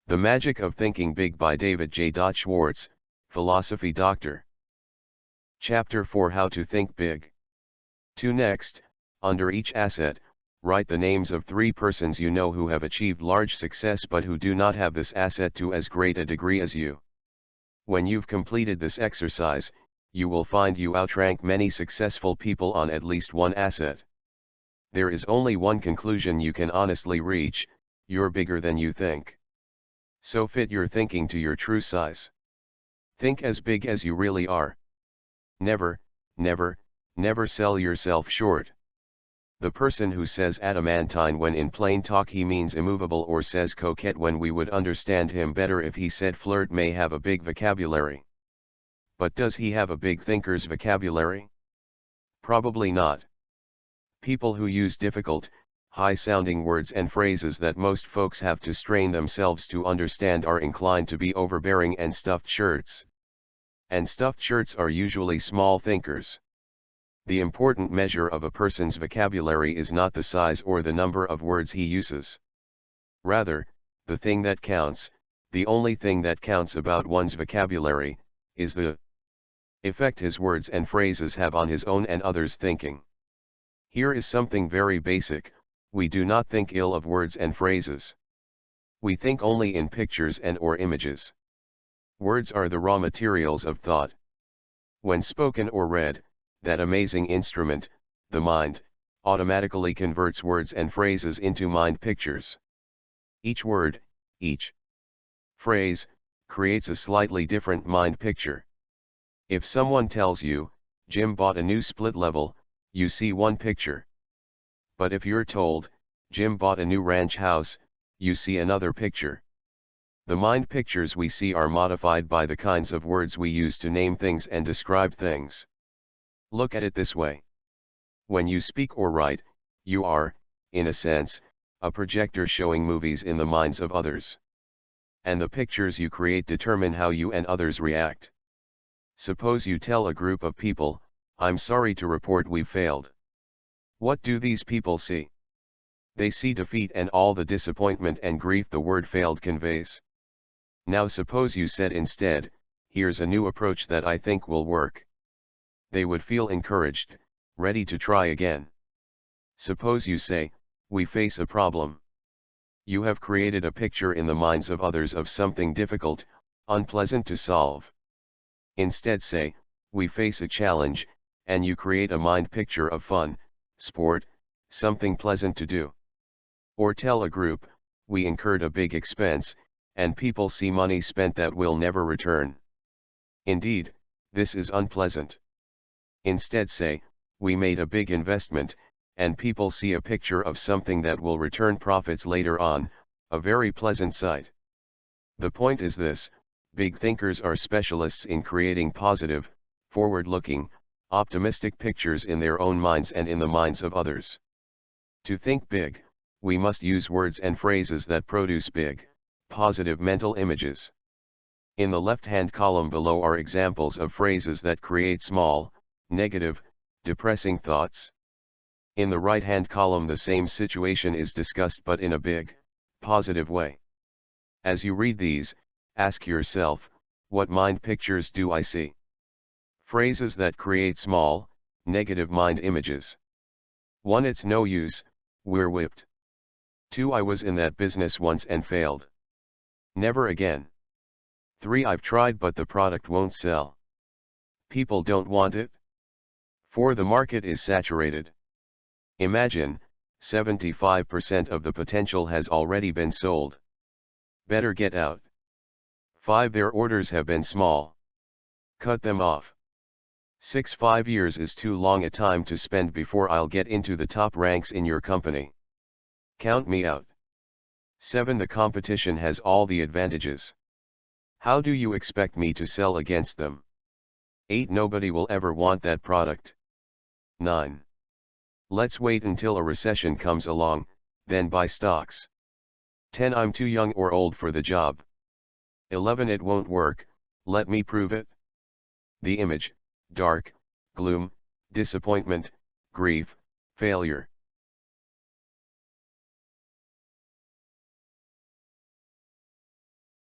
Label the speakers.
Speaker 1: The Magic of Thinking Big by David J. Schwartz, Philosophy Doctor. Chapter 4, How to Think Big. 2. Next, under each asset, write the names of 3 persons you know who have achieved large success but who do not have this asset to as great a degree as you. When you've completed this exercise, you will find you outrank many successful people on at least one asset. There is only one conclusion you can honestly reach: you're bigger than you think. So fit your thinking to your true size. Think as big as you really are. Never, never, never sell yourself short. The person who says adamantine when in plain talk he means immovable, or says coquette when we would understand him better if he said flirt, may have a big vocabulary. But does he have a big thinker's vocabulary? Probably not. People who use difficult, high-sounding words and phrases that most folks have to strain themselves to understand are inclined to be overbearing and stuffed shirts. And stuffed shirts are usually small thinkers. The important measure of a person's vocabulary is not the size or the number of words he uses. Rather, the thing that counts, the only thing that counts about one's vocabulary, is the effect his words and phrases have on his own and others' thinking. Here is something very basic: we do not think ill of words and phrases. We think only in pictures and or images. Words are the raw materials of thought. When spoken or read, that amazing instrument, the mind, automatically converts words and phrases into mind pictures. Each word, each phrase, creates a slightly different mind picture. If someone tells you, Jim bought a new split level, you see one picture. But if you're told, Jim bought a new ranch house, you see another picture. The mind pictures we see are modified by the kinds of words we use to name things and describe things. Look at it this way. When you speak or write, you are, in a sense, a projector showing movies in the minds of others. And the pictures you create determine how you and others react. Suppose you tell a group of people, "I'm sorry to report we've failed." What do these people see? They see defeat and all the disappointment and grief the word failed conveys. Now suppose you said instead, "Here's a new approach that I think will work." They would feel encouraged, ready to try again. Suppose you say, "We face a problem." You have created a picture in the minds of others of something difficult, unpleasant to solve. Instead say, "We face a challenge," and you create a mind picture of fun, sport, something pleasant to do. Or tell a group, "We incurred a big expense," and people see money spent that will never return. Indeed, this is unpleasant. Instead say, "We made a big investment," and people see a picture of something that will return profits later on, a very pleasant sight. The point is this: big thinkers are specialists in creating positive, forward-looking, optimistic pictures in their own minds and in the minds of others. To think big, we must use words and phrases that produce big, positive mental images. In the left-hand column below are examples of phrases that create small, negative, depressing thoughts. In the right-hand column the same situation is discussed but in a big, positive way. As you read these, ask yourself, what mind pictures do I see? Phrases that create small, negative mind images. 1. It's no use, we're whipped. 2. I was in that business once and failed. Never again. 3. I've tried but the product won't sell. People don't want it. 4. The market is saturated. Imagine, 75% of the potential has already been sold. Better get out. 5. Their orders have been small. Cut them off. 6. 5 years is too long a time to spend before I'll get into the top ranks in your company. Count me out. 7. The competition has all the advantages. How do you expect me to sell against them? 8. Nobody will ever want that product. 9. Let's wait until a recession comes along, then buy stocks. 10. I'm too young or old for the job. 11. It won't work, let me prove it. The image: dark, gloom, disappointment, grief, failure.